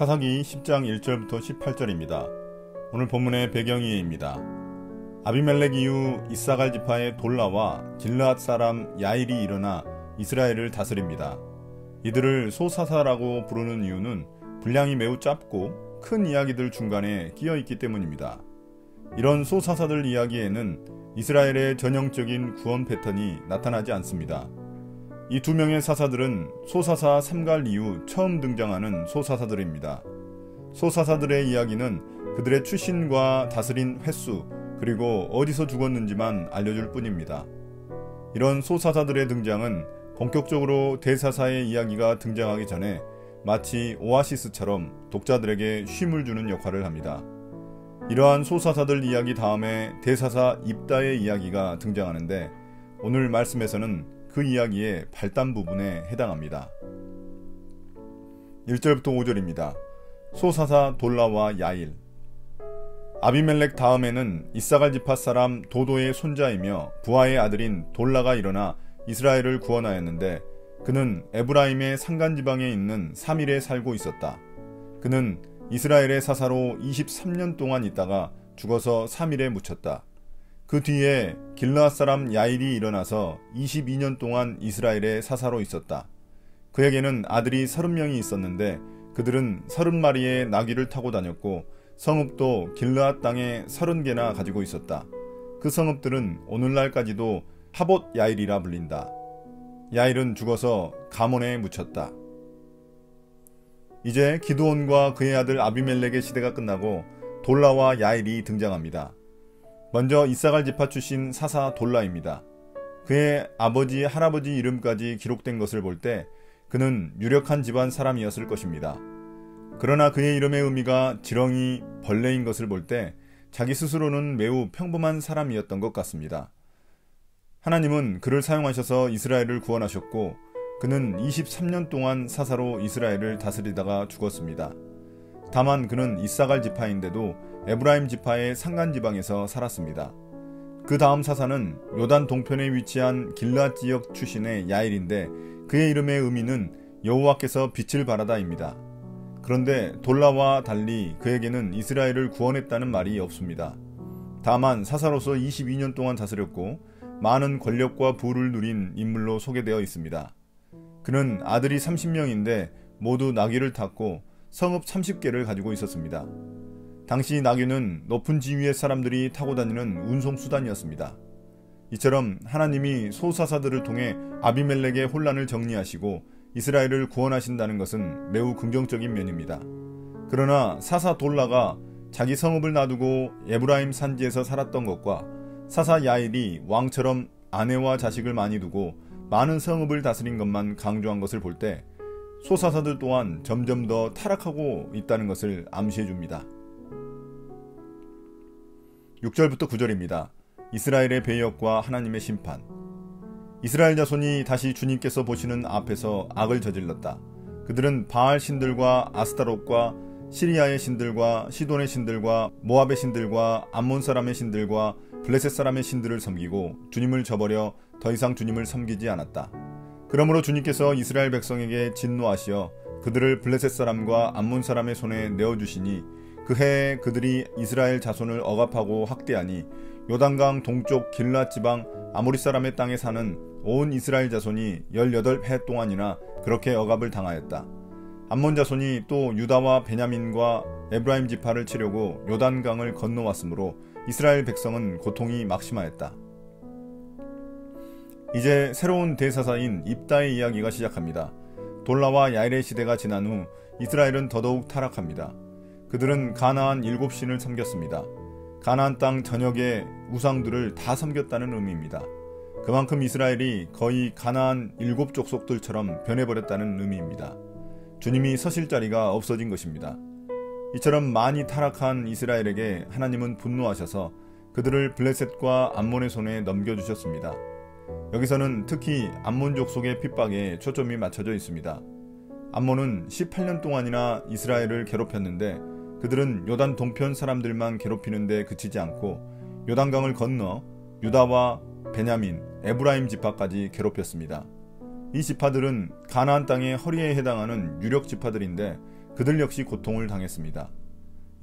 사사기 10장 1절부터 18절입니다. 오늘 본문의 배경이입니다. 아비멜렉 이후 이사갈 지파의 돌라와 길르앗 사람 야일이 일어나 이스라엘을 다스립니다. 이들을 소사사라고 부르는 이유는 분량이 매우 짧고 큰 이야기들 중간에 끼어있기 때문입니다. 이런 소사사들 이야기에는 이스라엘의 전형적인 구원 패턴이 나타나지 않습니다. 이 두 명의 사사들은 소사사 삼갈 이후 처음 등장하는 소사사들입니다. 소사사들의 이야기는 그들의 출신과 다스린 횟수 그리고 어디서 죽었는지만 알려줄 뿐입니다. 이런 소사사들의 등장은 본격적으로 대사사의 이야기가 등장하기 전에 마치 오아시스처럼 독자들에게 쉼을 주는 역할을 합니다. 이러한 소사사들 이야기 다음에 대사사 입다의 이야기가 등장하는데 오늘 말씀에서는 그 이야기의 발단 부분에 해당합니다. 1절부터 5절입니다. 소사사 돌라와 야일. 아비멜렉 다음에는 이사갈 지파 사람 도도의 손자이며 부하의 아들인 돌라가 일어나 이스라엘을 구원하였는데 그는 에브라임의 산간지방에 있는 사밀에 살고 있었다. 그는 이스라엘의 사사로 23년 동안 있다가 죽어서 사밀에 묻혔다. 그 뒤에 길르앗 사람 야일이 일어나서 22년 동안 이스라엘의 사사로 있었다. 그에게는 아들이 30명이 있었는데 그들은 30마리의 나귀를 타고 다녔고 성읍도 길르앗 땅에 30개나 가지고 있었다. 그 성읍들은 오늘날까지도 하봇 야일이라 불린다. 야일은 죽어서 가몬에 묻혔다. 이제 기드온과 그의 아들 아비멜렉의 시대가 끝나고 돌라와 야일이 등장합니다. 먼저 이사갈 지파 출신 사사 돌라입니다. 그의 아버지, 할아버지 이름까지 기록된 것을 볼 때 그는 유력한 집안 사람이었을 것입니다. 그러나 그의 이름의 의미가 지렁이, 벌레인 것을 볼 때 자기 스스로는 매우 평범한 사람이었던 것 같습니다. 하나님은 그를 사용하셔서 이스라엘을 구원하셨고 그는 23년 동안 사사로 이스라엘을 다스리다가 죽었습니다. 다만 그는 이사갈 지파인데도 에브라임 지파의 산간지방에서 살았습니다. 그 다음 사사는 요단 동편에 위치한 길르앗 지역 출신의 야일인데 그의 이름의 의미는 여호와께서 빛을 발하다입니다. 그런데 돌라와 달리 그에게는 이스라엘을 구원했다는 말이 없습니다. 다만 사사로서 22년 동안 다스렸고 많은 권력과 부를 누린 인물로 소개되어 있습니다. 그는 아들이 30명인데 모두 나귀를 탔고 성읍 30개를 가지고 있었습니다. 당시 나귀는 높은 지위의 사람들이 타고 다니는 운송수단이었습니다. 이처럼 하나님이 소사사들을 통해 아비멜렉의 혼란을 정리하시고 이스라엘을 구원하신다는 것은 매우 긍정적인 면입니다. 그러나 사사 돌라가 자기 성읍을 놔두고 에브라임 산지에서 살았던 것과 사사 야일이 왕처럼 아내와 자식을 많이 두고 많은 성읍을 다스린 것만 강조한 것을 볼 때 소사사들 또한 점점 더 타락하고 있다는 것을 암시해줍니다. 6절부터 9절입니다. 이스라엘의 배역과 하나님의 심판. 이스라엘 자손이 다시 주님께서 보시는 앞에서 악을 저질렀다. 그들은 바알 신들과 아스타롯과 시리아의 신들과 시돈의 신들과 모압의 신들과 암몬 사람의 신들과 블레셋 사람의 신들을 섬기고 주님을 저버려 더 이상 주님을 섬기지 않았다. 그러므로 주님께서 이스라엘 백성에게 진노하시어 그들을 블레셋 사람과 암몬 사람의 손에 내어주시니 그 해에 그들이 이스라엘 자손을 억압하고 학대하니 요단강 동쪽 길르앗 지방 아모리 사람의 땅에 사는 온 이스라엘 자손이 18해 동안이나 그렇게 억압을 당하였다. 암몬 자손이 또 유다와 베냐민과 에브라임 지파를 치려고 요단강을 건너왔으므로 이스라엘 백성은 고통이 막심하였다. 이제 새로운 대사사인 입다의 이야기가 시작합니다. 돌라와 야일의 시대가 지난 후 이스라엘은 더더욱 타락합니다. 그들은 가나안 7신을 섬겼습니다. 가나안 땅 전역의 우상들을 다 섬겼다는 의미입니다. 그만큼 이스라엘이 거의 가나안 7족속들처럼 변해버렸다는 의미입니다. 주님이 서실 자리가 없어진 것입니다. 이처럼 많이 타락한 이스라엘에게 하나님은 분노하셔서 그들을 블레셋과 암몬의 손에 넘겨주셨습니다. 여기서는 특히 암몬 족속의 핍박에 초점이 맞춰져 있습니다. 암몬은 18년 동안이나 이스라엘을 괴롭혔는데 그들은 요단 동편 사람들만 괴롭히는데 그치지 않고 요단강을 건너 유다와 베냐민, 에브라임 지파까지 괴롭혔습니다. 이 지파들은 가나안 땅의 허리에 해당하는 유력 지파들인데 그들 역시 고통을 당했습니다.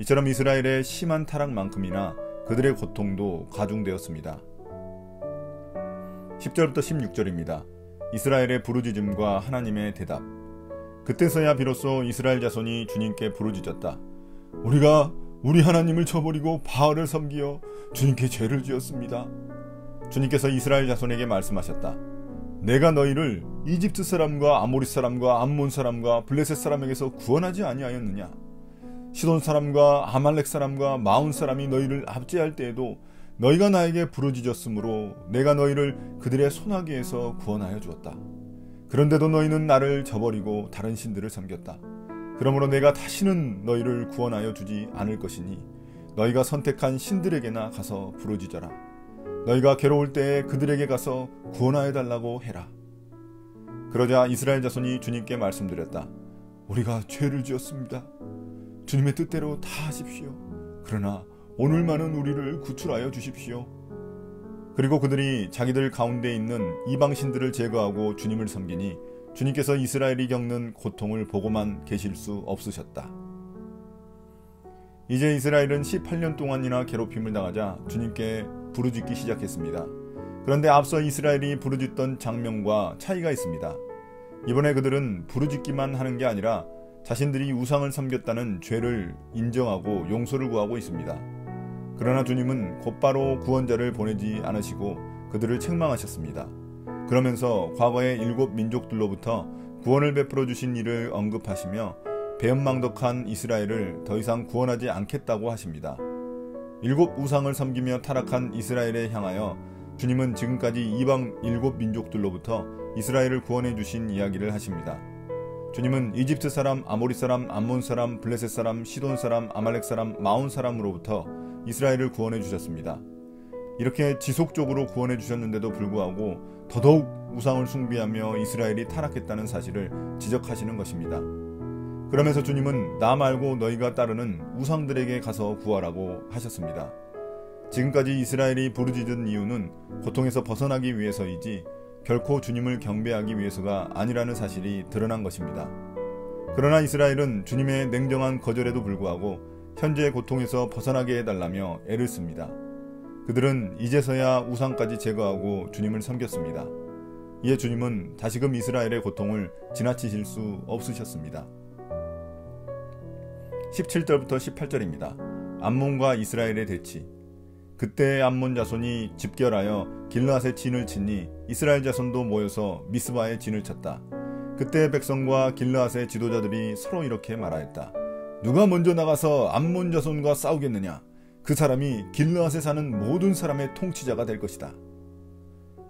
이처럼 이스라엘의 심한 타락만큼이나 그들의 고통도 가중되었습니다. 10절부터 16절입니다. 이스라엘의 부르짖음과 하나님의 대답. 그때서야 비로소 이스라엘 자손이 주님께 부르짖었다. 우리가 우리 하나님을 저버리고 바알을 섬기어 주님께 죄를 지었습니다. 주님께서 이스라엘 자손에게 말씀하셨다. 내가 너희를 이집트 사람과 아모리 사람과 암몬 사람과 블레셋 사람에게서 구원하지 아니하였느냐? 시돈 사람과 아말렉 사람과 마온 사람이 너희를 압제할 때에도 너희가 나에게 부르짖었으므로 내가 너희를 그들의 손아귀에서 구원하여 주었다. 그런데도 너희는 나를 저버리고 다른 신들을 섬겼다. 그러므로 내가 다시는 너희를 구원하여 주지 않을 것이니 너희가 선택한 신들에게나 가서 부르짖어라. 너희가 괴로울 때에 그들에게 가서 구원하여 달라고 해라. 그러자 이스라엘 자손이 주님께 말씀드렸다. 우리가 죄를 지었습니다. 주님의 뜻대로 다 하십시오. 그러나 오늘만은 우리를 구출하여 주십시오. 그리고 그들이 자기들 가운데 있는 이방신들을 제거하고 주님을 섬기니 주님께서 이스라엘이 겪는 고통을 보고만 계실 수 없으셨다. 이제 이스라엘은 18년 동안이나 괴롭힘을 당하자 주님께 부르짖기 시작했습니다. 그런데 앞서 이스라엘이 부르짖던 장면과 차이가 있습니다. 이번에 그들은 부르짖기만 하는 게 아니라 자신들이 우상을 섬겼다는 죄를 인정하고 용서를 구하고 있습니다. 그러나 주님은 곧바로 구원자를 보내지 않으시고 그들을 책망하셨습니다. 그러면서 과거의 7 민족들로부터 구원을 베풀어 주신 일을 언급하시며 배은망덕한 이스라엘을 더 이상 구원하지 않겠다고 하십니다. 7 우상을 섬기며 타락한 이스라엘에 향하여 주님은 지금까지 이방 7 민족들로부터 이스라엘을 구원해 주신 이야기를 하십니다. 주님은 이집트 사람, 아모리 사람, 암몬 사람, 블레셋 사람, 시돈 사람, 아말렉 사람, 마온 사람으로부터 이스라엘을 구원해 주셨습니다. 이렇게 지속적으로 구원해 주셨는데도 불구하고 더더욱 우상을 숭배하며 이스라엘이 타락했다는 사실을 지적하시는 것입니다. 그러면서 주님은 나 말고 너희가 따르는 우상들에게 가서 구하라고 하셨습니다. 지금까지 이스라엘이 부르짖은 이유는 고통에서 벗어나기 위해서이지 결코 주님을 경배하기 위해서가 아니라는 사실이 드러난 것입니다. 그러나 이스라엘은 주님의 냉정한 거절에도 불구하고 현재의 고통에서 벗어나게 해달라며 애를 씁니다. 그들은 이제서야 우상까지 제거하고 주님을 섬겼습니다. 이에 주님은 다시금 이스라엘의 고통을 지나치실 수 없으셨습니다. 17절부터 18절입니다. 암몬과 이스라엘의 대치. 그때 암몬 자손이 집결하여 길르앗에 진을 치니 이스라엘 자손도 모여서 미스바에 진을 쳤다. 그때 백성과 길르앗의 지도자들이 서로 이렇게 말하였다. 누가 먼저 나가서 암몬 자손과 싸우겠느냐? 그 사람이 길르앗에 사는 모든 사람의 통치자가 될 것이다.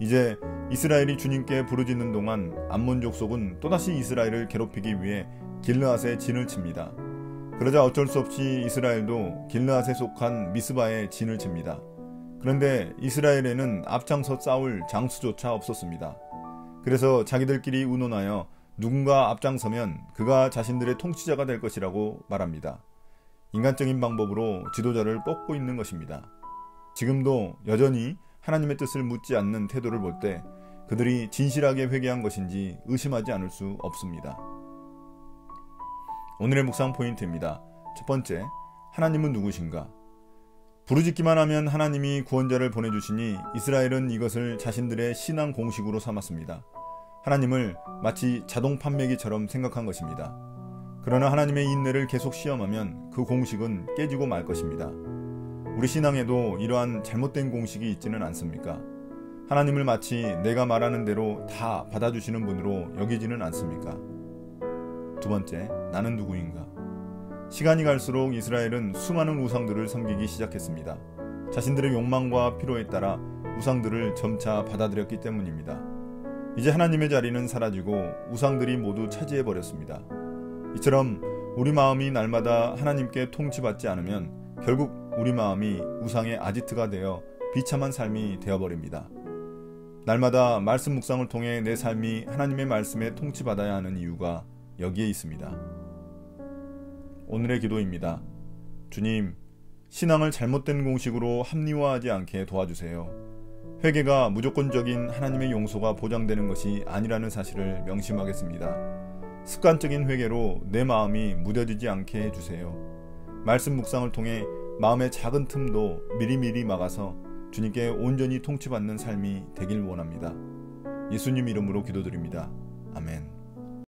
이제 이스라엘이 주님께 부르짖는 동안 암몬 족속은 또다시 이스라엘을 괴롭히기 위해 길르앗에 진을 칩니다. 그러자 어쩔 수 없이 이스라엘도 길르앗에 속한 미스바에 진을 칩니다. 그런데 이스라엘에는 앞장서 싸울 장수조차 없었습니다. 그래서 자기들끼리 의논하여 누군가 앞장서면 그가 자신들의 통치자가 될 것이라고 말합니다. 인간적인 방법으로 지도자를 뽑고 있는 것입니다. 지금도 여전히 하나님의 뜻을 묻지 않는 태도를 볼 때 그들이 진실하게 회개한 것인지 의심하지 않을 수 없습니다. 오늘의 묵상 포인트입니다. 첫 번째, 하나님은 누구신가? 부르짖기만 하면 하나님이 구원자를 보내주시니 이스라엘은 이것을 자신들의 신앙 공식으로 삼았습니다. 하나님을 마치 자동 판매기처럼 생각한 것입니다. 그러나 하나님의 인내를 계속 시험하면 그 공식은 깨지고 말 것입니다. 우리 신앙에도 이러한 잘못된 공식이 있지는 않습니까? 하나님을 마치 내가 말하는 대로 다 받아주시는 분으로 여기지는 않습니까? 두 번째, 나는 누구인가? 시간이 갈수록 이스라엘은 수많은 우상들을 섬기기 시작했습니다. 자신들의 욕망과 필요에 따라 우상들을 점차 받아들였기 때문입니다. 이제 하나님의 자리는 사라지고 우상들이 모두 차지해버렸습니다. 이처럼 우리 마음이 날마다 하나님께 통치받지 않으면 결국 우리 마음이 우상의 아지트가 되어 비참한 삶이 되어버립니다. 날마다 말씀 묵상을 통해 내 삶이 하나님의 말씀에 통치받아야 하는 이유가 여기에 있습니다. 오늘의 기도입니다. 주님, 신앙을 잘못된 공식으로 합리화하지 않게 도와주세요. 회개가 무조건적인 하나님의 용서가 보장되는 것이 아니라는 사실을 명심하겠습니다. 습관적인 회개로 내 마음이 무뎌지지 않게 해주세요. 말씀 묵상을 통해 마음의 작은 틈도 미리미리 막아서 주님께 온전히 통치받는 삶이 되길 원합니다. 예수님 이름으로 기도드립니다. 아멘.